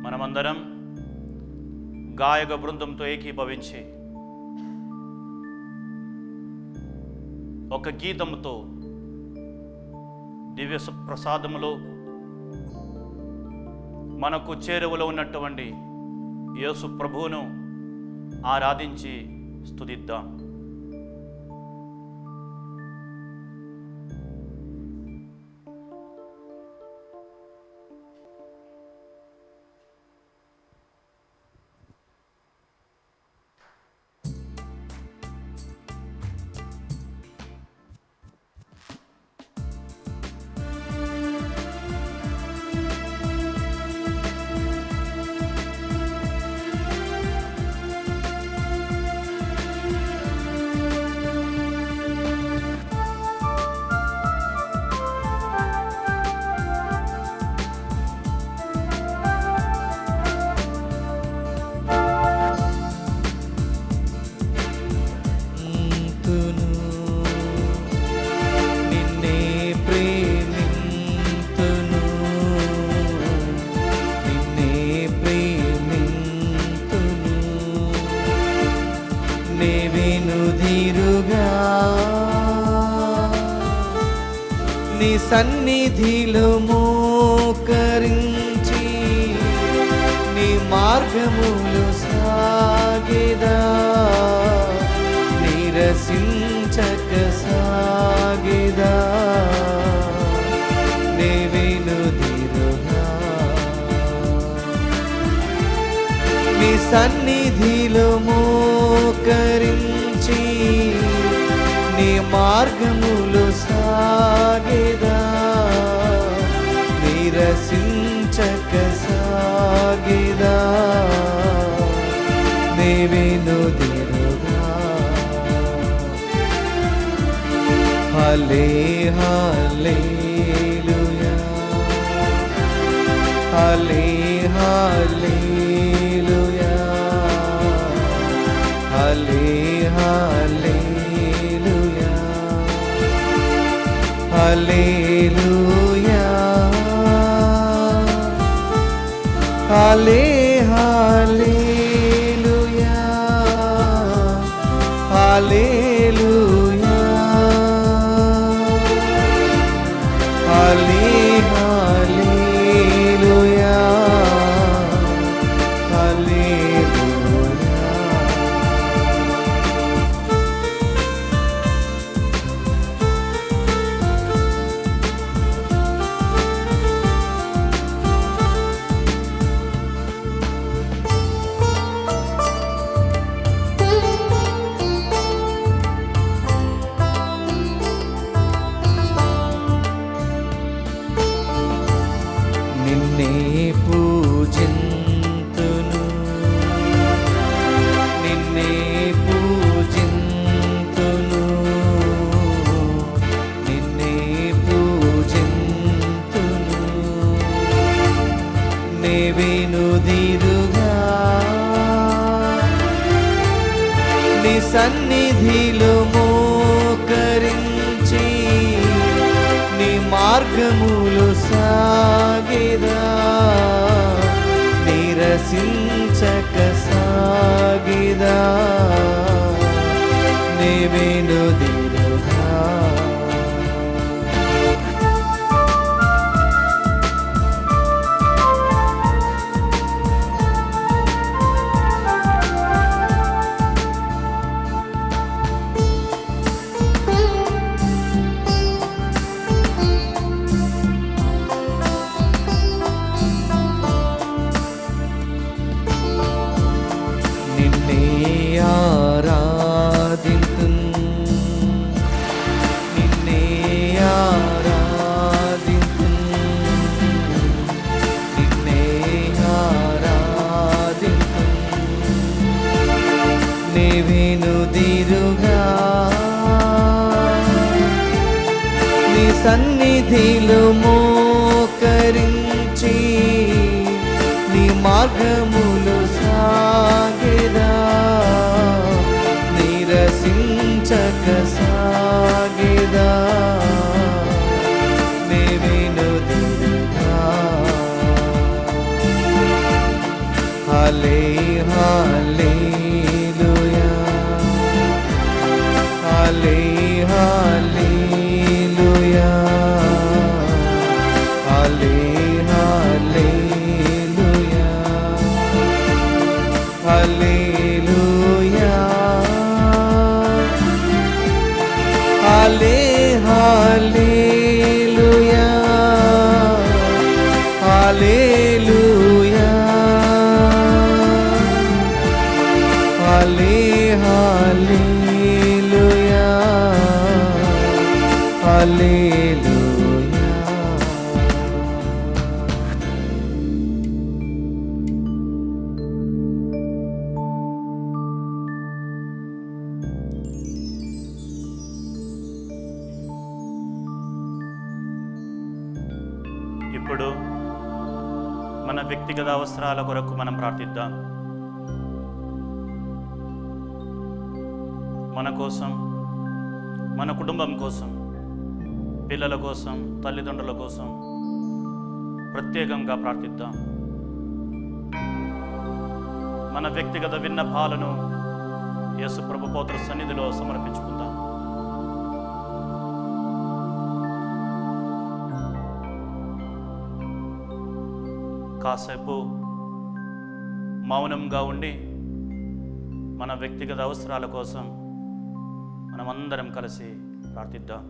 మనమందరం గాయక బృందంతో ఏకీభవించి ఒక గీతముతో దివ్య ప్రసాదములో మనకు చేరువలో ఉన్నటువంటి యేసు ప్రభువును ఆరాధించి స్తుతిద్దాం. నీ సన్నిధిలో మోకరించి నీ మార్గములు సాగెదా, నిరసించక సాగెదా, నీ వినుదిరుగా నీ సన్నిధిలో నీ మార్గములు సాగేదా, నిరసించక సాగేదా, దేవేనుదిరుగా. హల్లే హల్లెలూయా, హల్లే హల్లెలూయా, హల్లే హల్లెలూయా, హల్లెలూయా, హల్లే హల్లెలూయా, హల్లెలూయా, హల్లే హల్లెలూయా, హల్లెలూయా. నిన్నే పూజింతును, నిన్నే పూజింతును, నిన్నే పూజింతును, నే వినుదిరుగా. నీ సన్నిధిలో మోకరించి నీ మార్గములు సాగేదా, నిరసించక సాగేదా, నే వినుదిరుగా. నిన్నే ఆరాధింతున్, నిన్నే ఆరాధింతున్, నిన్నే ఆరాధింతున్, నే వినుదిరుగా. నీ సన్నిధిలో మోకరించి నీ మార్గములు సాగేదా, నిరసించక సాగేదా, నే వినుదిరుగా. హల్లే హల్లెలూయా, హల్లే హల్లెలూయా, హల్లే హల్లెలూయా, హల్లెలూయా, హల్లే హల్లెలూయా, హల్లెలూయా, హల్లే హల్లెలూయా, హల్లెలూయా. ఇప్పుడు మన వ్యక్తిగత అవసరాల కొరకు మనం ప్రార్థిద్దాం. మన కోసం, మన కుటుంబం కోసం, పిల్లల కోసం, తల్లిదండ్రుల కోసం ప్రత్యేకంగా ప్రార్థిద్దాం. మన వ్యక్తిగత విన్నపాలను యేసు ప్రభు పవిత్ర సన్నిధిలో సమర్పించుకుందాం. కాసేపు మౌనంగా ఉండి మన వ్యక్తిగత అవసరాల కోసం మనమందరం కలిసి ప్రార్థిద్దాం.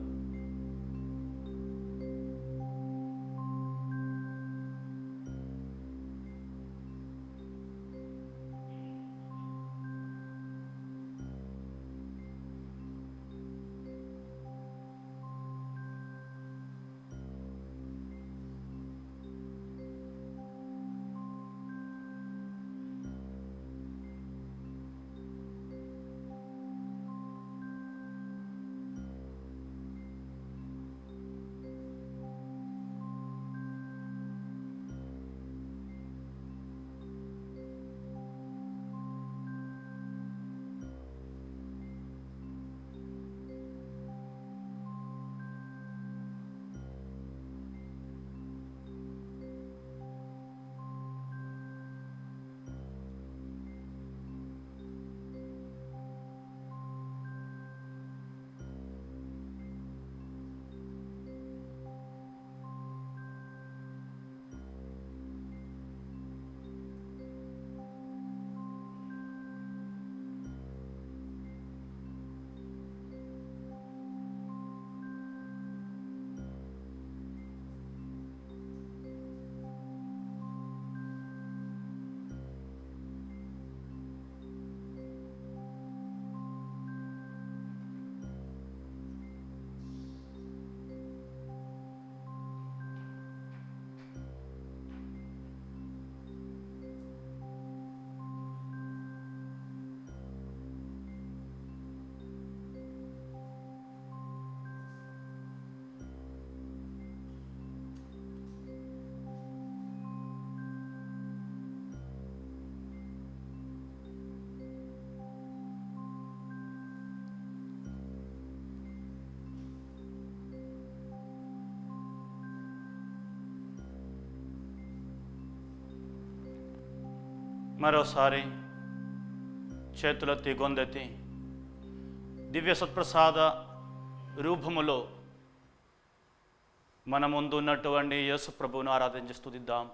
మరోసారి చేతులెత్తి గొంతెత్తి దివ్య సత్ప్రసాద రూపములో మన ముందు ఉన్నటువంటి యేసు ప్రభువును ఆరాధించి స్తుతిద్దాం.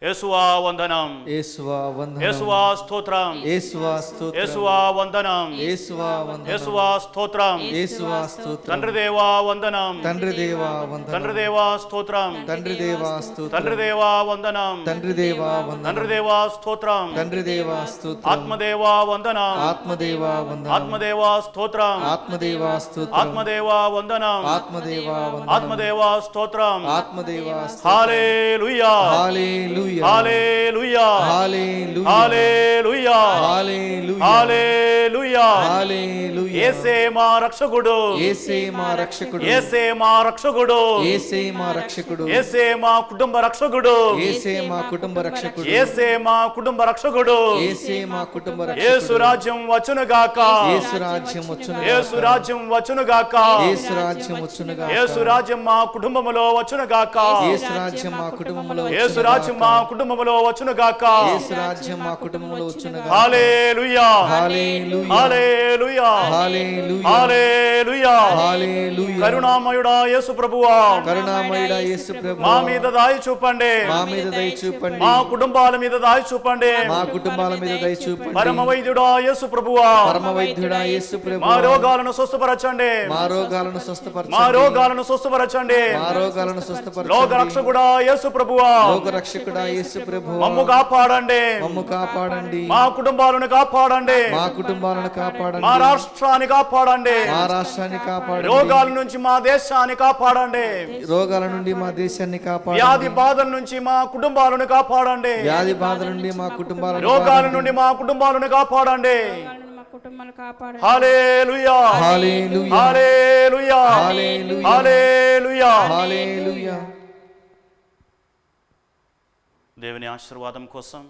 యేసువా వందనం, యేసువా వందనం, యేసువా స్తోత్రం, యేసువా స్తోత్రం, యేసువా వందనం, యేసువా వందనం, యేసువా స్తోత్రం, యేసువా స్తోత్రం, తండ్రి దేవా వందనం, తండ్రి దేవా వందనం, తండ్రి దేవా స్తోత్రం, తండ్రి దేవా స్తోత్రం, తండ్రి దేవా వందనం, తండ్రి దేవా వందనం, తండ్రి దేవా స్తోత్రం, తండ్రి దేవా స్తోత్రం, ఆత్మదేవా వందనం, ఆత్మదేవా వందనం, ఆత్మదేవా స్తోత్రం, ఆత్మదేవా స్తోత్రం, ఆత్మదేవా వందనం, ఆత్మదేవా వందనం, ఆత్మదేవా స్తోత్రం. ఆత్మదేవా స్తోత్రం. హల్లెలూయా, హల్లెలూయా, హల్లెలూయా, హల్లెలూయా, హల్లెలూయా, హల్లెలూయా, హల్లెలూయా. హల్లెలూయా. యేసే మా రక్షకుడు, యేసే మా రక్షకుడు, యేసే మా రక్షకుడు, యేసే మా రక్షకుడు, యేసే మా కుటుంబ రక్షకుడు, యేసే మా కుటుంబ రక్షకుడు, యేసే మా కుటుంబ రక్షకుడు. యేసే మా కుటుంబ రక్షకుడు. యేసు రాజ్యం వచ్చునుగాక, యేసు రాజ్యం వచ్చునుగాక, యేసు రాజ్యం వచ్చునుగాక, యేసు రాజ్యం వచ్చునుగాక, యేసు రాజ్యం మా కుటుంబములో వచ్చునుగాక, యేసు రాజ్యం మా కుటుంబములో యేసు రాజ్యం మా కుటుంబములో వచ్చునుగాక. యేసు రాజ్యం మా కుటుంబములో వచ్చునుగాక. హల్లెలూయా, హల్లెలూయా, హల్లెలూయా, హల్లెలూయా, హల్లెలూయా. హల్లెలూయా. కరుణామయుడా యేసు ప్రభువా, కరుణామయుడా యేసు ప్రభువా, మా మీద దయ చూపండి, మా మీద దయ చూపండి, మా కుటుంబాల మీద దయ చూపండి. మా కుటుంబాల మీద దయ చూపండి. పరమ వైద్యుడా యేసు ప్రభువా, పరమ వైద్యుడా యేసు మా ప్రభువా, రోగాలను స్వస్థపరచండి, మా రోగాలను స్వస్థపరచండి, మా రోగాలను స్వస్థపరచండి. మా రోగాలను స్వస్థపరచండి. లోక రక్షకుడా యేసు ప్రభువా, లోక రక్షకుడా యేసు ప్రభువా, మమ్ము కాపాడండి, మమ్ము కాపాడండి, మా కుటుంబాలను కాపాడండి, మా కుటుంబాలను కాపాడండి, మా రాష్ట్రాన్ని కాపాడండి, మా రాష్ట్రాన్ని కాపాడండి, రోగాల నుంచి మా దేశాన్ని కాపాడండి, రోగాల నుండి మా దేశాన్ని కాపాడండి, వ్యాధి బాధల నుంచి మా కుటుంబాలను కాపాడండి, వ్యాధి బాధల నుండి మా కుటుంబాలను రోగాల కాపాడండి. నుండి మా కుటుంబాలను కాపాడండి. మా కుటుంబాలు కాపాడండి. హల్లెలూయా, హల్లెలూయా, హల్లెలూయా, హల్లెలూయా, హల్లెలూయా. హల్లెలూయా. దేవుని ఆశీర్వాదం కోసం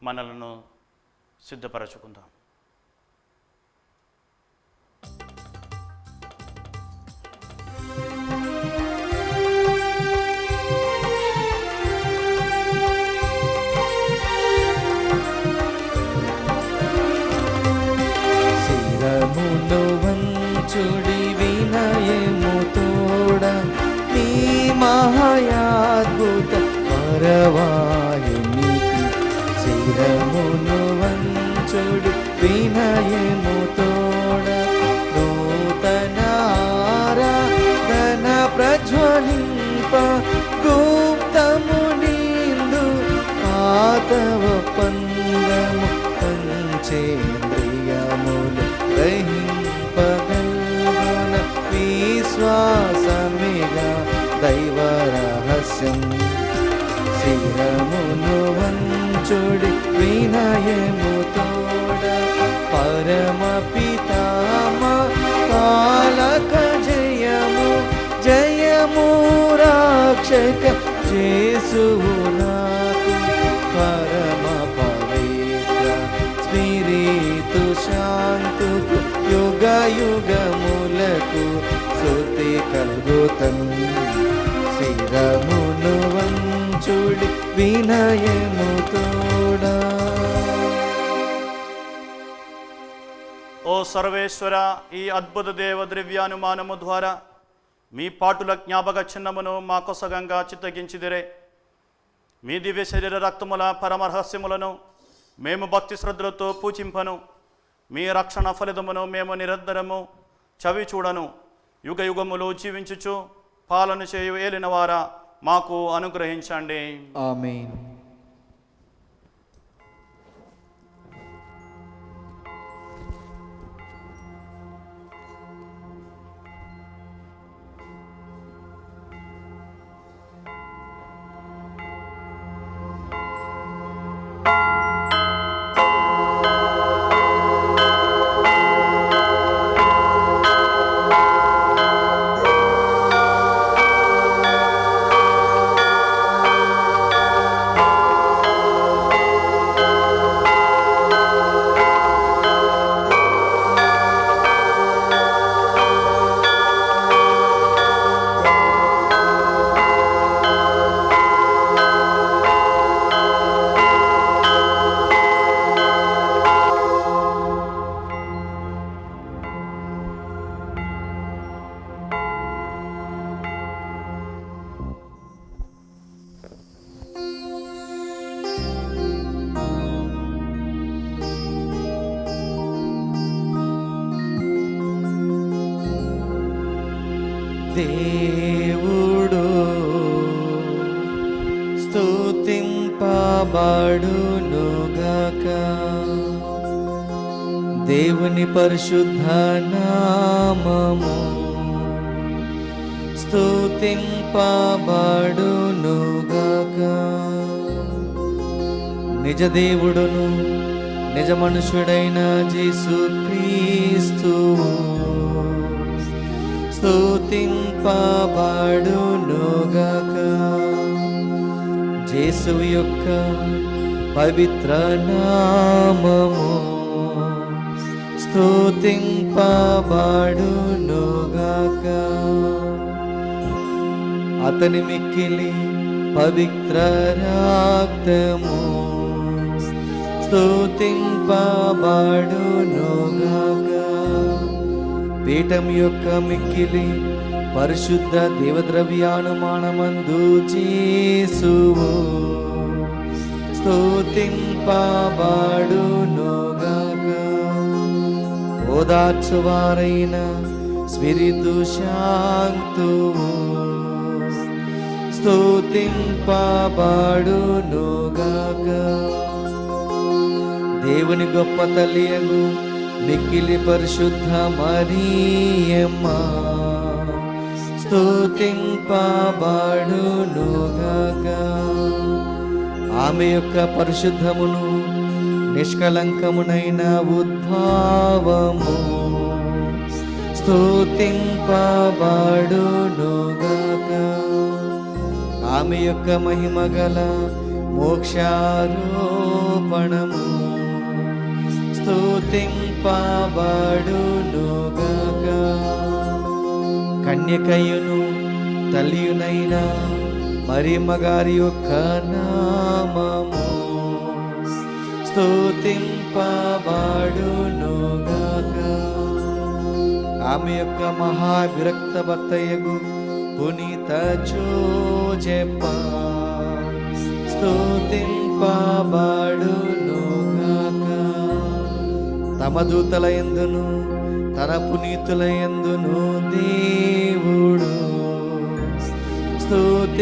మనలను సిద్ధపరచుకుందాం. శిరమును వంచుడి వినయము తోడ నీ మహాయాద్భుత పరవాహినికి. శిరమును వంచుడి వినయము తోడ నూతన ఆరాధన ప్రజ్వలింప గుప్తము నిందు ఆతవ పందము పంచేంద్రియములు గ్రహింపగల్గున విశ్వాసమిగా దైవ రహస్యం. శిరమును వంచుడి వినయము తోడ పరమ పితామా కాలక జయము జయము రక్షక యేసువు నాకు పరమ పవిత్ర స్పిరితు శాంతుకు యుగ యుగములకు స్తుతి కలుగుతన్. శిరమును వంచుడి వినయము తోడా. ఓ సర్వేశ్వర, ఈ అద్భుత దేవ ద్రవ్యానుమానము ద్వారా మీ పాటుల జ్ఞాపక చిహ్నమును మా కొసగంగా చిత్తగించిదిరే. మీ దివ్య శరీర రక్తముల పరమరహస్యములను మేము భక్తి శ్రద్ధలతో పూజింపను. మీ రక్షణ ఫలితమును మేము నిరంతరము చవి చూడను. యుగ యుగములు జీవించుచు పాలన చేయు ఏలినవారా మాకు అనుగ్రహించండి. ఆమేన్. దేవుడు స్తుతింపబడునుగాక. దేవుని పరిశుద్ధ నామము స్తుతింపబడునుగాక. నిజ దేవుడును నిజ మనుషుడైన యేసుక్రీస్తు స్తుతింపబడునుగాక. యేసు యొక్క పవిత్ర నామము స్తుతింపబడునుగాక. అతని మిక్కిలి పవిత్ర రక్తము స్తుతింపబడునుగాక. పీఠం యొక్క మిక్కిలి పరిశుద్ధ దేవద్రవ్యానుమానమందు యేసువు స్తుతింపబడునుగాక. ఓదార్చువారైన స్పిరితు శాంతువు స్తుతింపబడునుగాక. దేవుని గొప్ప తల్లియగు మిక్కిలి పరిశుద్ధ మరియమ్మ స్తుతింపబడునుగాక. ఆమె యొక్క పరిశుద్ధమును నిష్కలంకమునైన ఉద్భవము స్తుతింపబడునుగాక. ఆమె యొక్క మహిమగల మోక్షారోపణము స్తుతింపబడునుగాక. కన్యకయును తల్లియునైన మరియమ్మ గారి యొక్క నామము స్తుతింపబడునుగాక. ఆమె యొక్క మహావిరక్త భర్తయగు పునీత జోజెప్ప స్తుతింపబడునుగాక. తమ దూతల యందును తన పునీతుల యందును దేవుడు స్తుతింపబడునుగాక.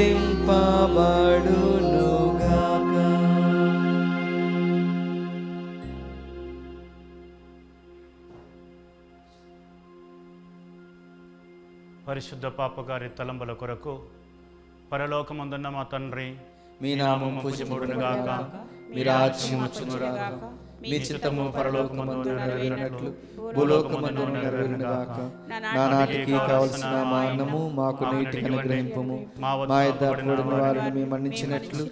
పరిశుద్ధ పాపగారి తలంబల కొరకు పరలోకమందున్న మా తండ్రి, మీ నామం పూజింపబడునుగాక. మీ రాజ్యం వచ్చునుగాక. మీ చిత్తము పరలోకమందు నెరవేరినట్లు భూలోకమందు నెరవేరునుగాక. నానాటికి కావలసిన మా అన్నము మాకు నేటికి అనుగ్రహింపుము. మా యొద్ద అప్పుడున్న వారిని మేము మన్నించినట్లు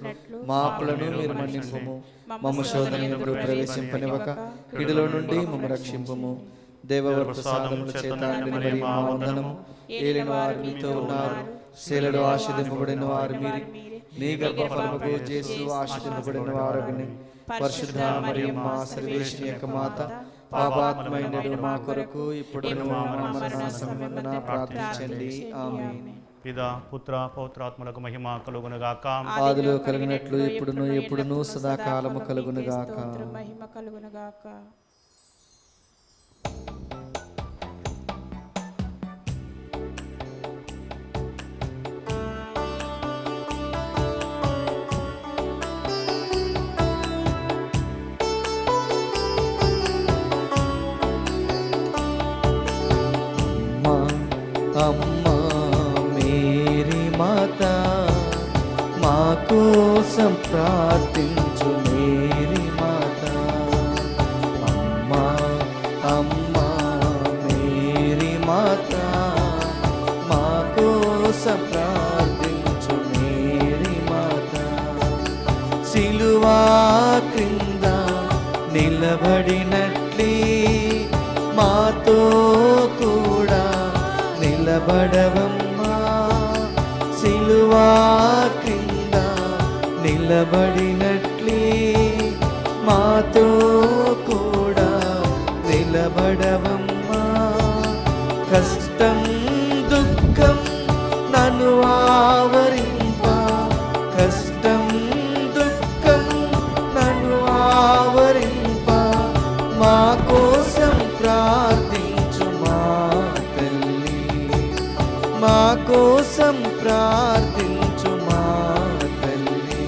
మా అప్పులను మీరు మన్నింపుము. మమ్ము శోధన యందు ప్రవేశింపనివ్వక కీడులో నుండి మమ్ము రక్షింపుము. దేవవర ప్రసాదముల చేత నిండిన మరి మా వందనము. ఏలిన వారు మీతో ఉన్నారు. శీలలో ఆశీర్వదింపబడిన వారు మీరు. నీ గర్భఫలముకు యేసు ఆశీర్వదింపబడిన వారగుని. పరిశుద్ధ మరియమ్మ సర్వేశ్వరి యొక్క మాత, పాపాత్మైనడు మా కొరకు ఇప్పుడు మా మరణ సమయమందున ప్రార్థించండి. ఆమేన్. పితా పుత్ర పవిత్రాత్మలకు మహిమ కలుగునుగాక. ఆదిలో కలిగినట్లు ఇప్పుడును ఎప్పుడును సదాకాలము కలుగునుగాక. మహిమ కలుగునుగాక. అమ్మా మేరీ మాత మా కోసం ప్రార్థించు. మేరీ మాత అమ్మా అమ్మా మేరీ మాత మా కోసం ప్రార్థించు. మేరీ మాత సిలువా క్రింద నిలబడినట్లే మాతో కూడా నిలబడవమ్మా. సిలువా క్రింద నిలబడినట్లే మాతో కూడా నిలబడవమ్మా. కష్టం దుఃఖం నన్ను ఆవరింప. కష్టం దుఃఖం నన్ను ఆవరింప. మా కోసం ప్రార్థించు మా తల్లి. మా కోసం ప్రార్థించు మా తల్లి.